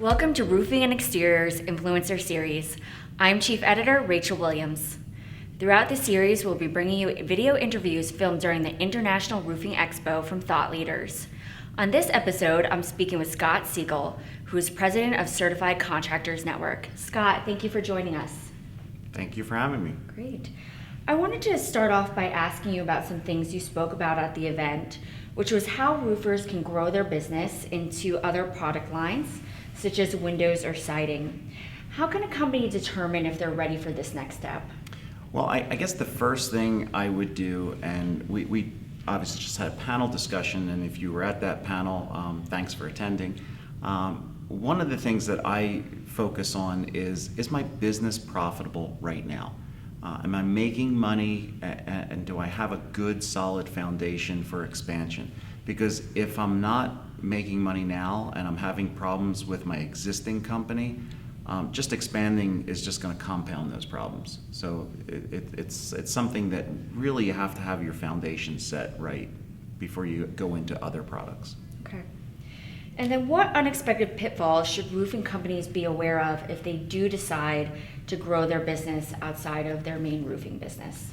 Welcome to Roofing and Exteriors Influencer Series. I'm Chief Editor Rachel Williams. Throughout the series, we'll be bringing you video interviews filmed during the International Roofing Expo from thought leaders. On this episode, I'm speaking with Scott Siegal, who is president of Certified Contractors Network. Scott, thank you for joining us. Thank you for having me. Great. I wanted to start off by asking you about some things you spoke about at the event, which was how roofers can grow their business into other product lines, such as windows or siding. How can a company determine if they're ready for this next step? Well, I guess the first thing I would do, and we obviously just had a panel discussion, and if you were at that panel, thanks for attending. One of the things that I focus on is my business profitable right now? Am I making money, and do I have a good solid foundation for expansion? Because if I'm not making money now and I'm having problems with my existing company, just expanding is just going to compound those problems. So it's something that really you have to have your foundation set right before you go into other products. Okay. And then what unexpected pitfalls should roofing companies be aware of if they do decide to grow their business outside of their main roofing business?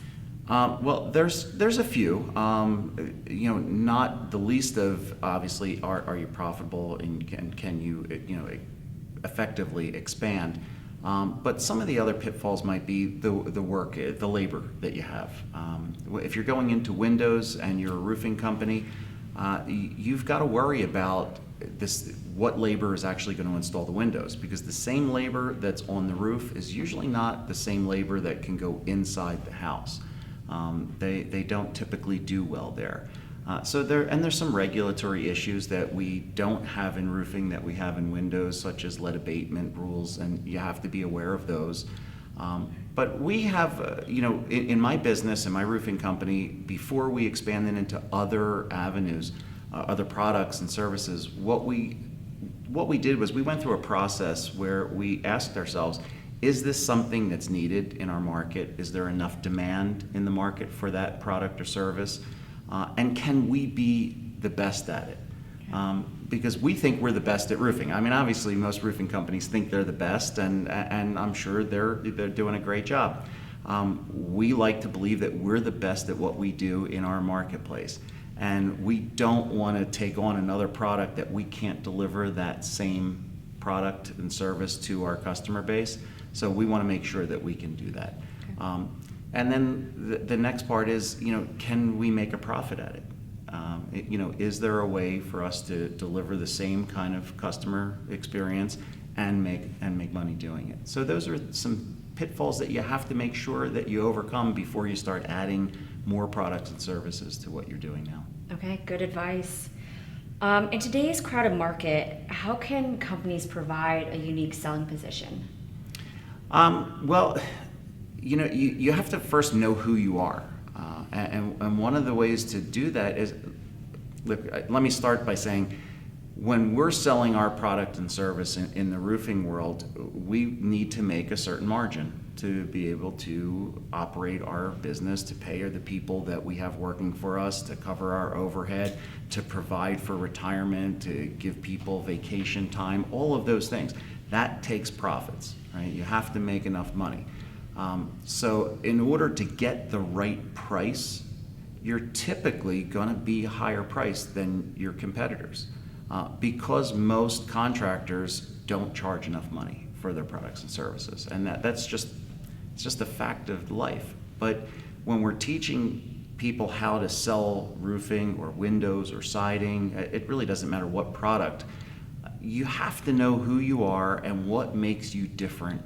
Well, there's a few. Not the least of obviously are you profitable and can you effectively expand. But some of the other pitfalls might be the work, the labor that you have. If you're going into windows and you're a roofing company, you've got to worry about what labor is actually going to install the windows, because the same labor that's on the roof is usually not the same labor that can go inside the house. They don't typically do well there. So there's some regulatory issues that we don't have in roofing that we have in windows, such as lead abatement rules, and you have to be aware of those. But we have, in my business, in my roofing company, before we expanded into other avenues, other products and services, what we did was we went through a process where we asked ourselves, is this something that's needed in our market? Is there enough demand in the market for that product or service? And can we be the best at it? Because we think we're the best at roofing. I mean, obviously, most roofing companies think they're the best, and I'm sure they're doing a great job. We like to believe that we're the best at what we do in our marketplace. And we don't want to take on another product that we can't deliver that same product and service to our customer base. So we want to make sure that we can do that. Okay. And then the next part is, can we make a profit at it? Is there a way for us to deliver the same kind of customer experience and make money doing it? So those are some pitfalls that you have to make sure that you overcome before you start adding more products and services to what you're doing now. Okay, good advice. In today's crowded market, how can companies provide a unique selling position? Well, you have to first know who you are. And one of the ways to do that is, look, let me start by saying, when we're selling our product and service in the roofing world, we need to make a certain margin to be able to operate our business, to pay the people that we have working for us, to cover our overhead, to provide for retirement, to give people vacation time, all of those things. That takes profits, right? You have to make enough money. So in order to get the right price, you're typically going to be higher priced than your competitors. Because most contractors don't charge enough money for their products and services, and that's just a fact of life. But when we're teaching people how to sell roofing or windows or siding, it really doesn't matter what product. You have to know who you are and what makes you different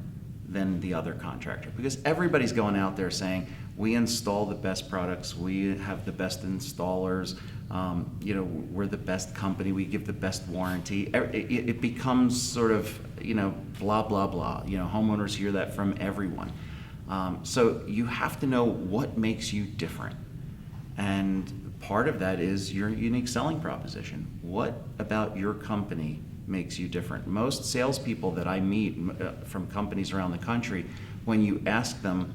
than the other contractor, because everybody's going out there saying, we install the best products, we have the best installers, we're the best company, we give the best warranty. It becomes sort of, blah, blah, blah. Homeowners hear that from everyone. So you have to know what makes you different. And part of that is your unique selling proposition. What about your company makes you different? Most salespeople that I meet from companies around the country, when you ask them,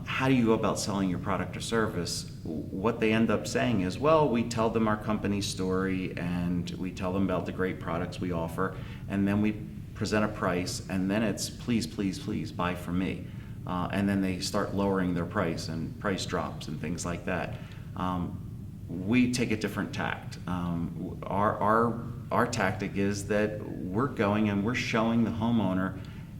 how do you go about selling your product or service, what they end up saying is, well, we tell them our company story and we tell them about the great products we offer, and then we present a price, and then it's please, please, please buy from me. And then they start lowering their price and price drops and things like that. We take a different tact. Our tactic is that we're going and we're showing the homeowner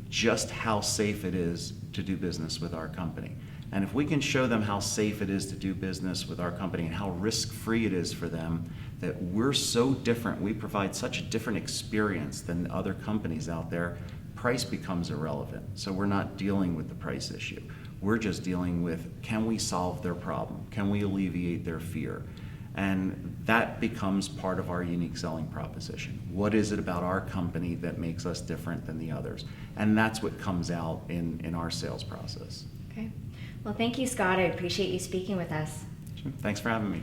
just how safe it is to do business with our company. And if we can show them how safe it is to do business with our company and how risk-free it is for them, that we're so different, we provide such a different experience than other companies out there, price becomes irrelevant. So we're not dealing with the price issue. We're just dealing with, can we solve their problem? Can we alleviate their fear? And that becomes part of our unique selling proposition. What is it about our company that makes us different than the others? And that's what comes out in our sales process. Okay. Well, thank you, Scott. I appreciate you speaking with us. Thanks for having me.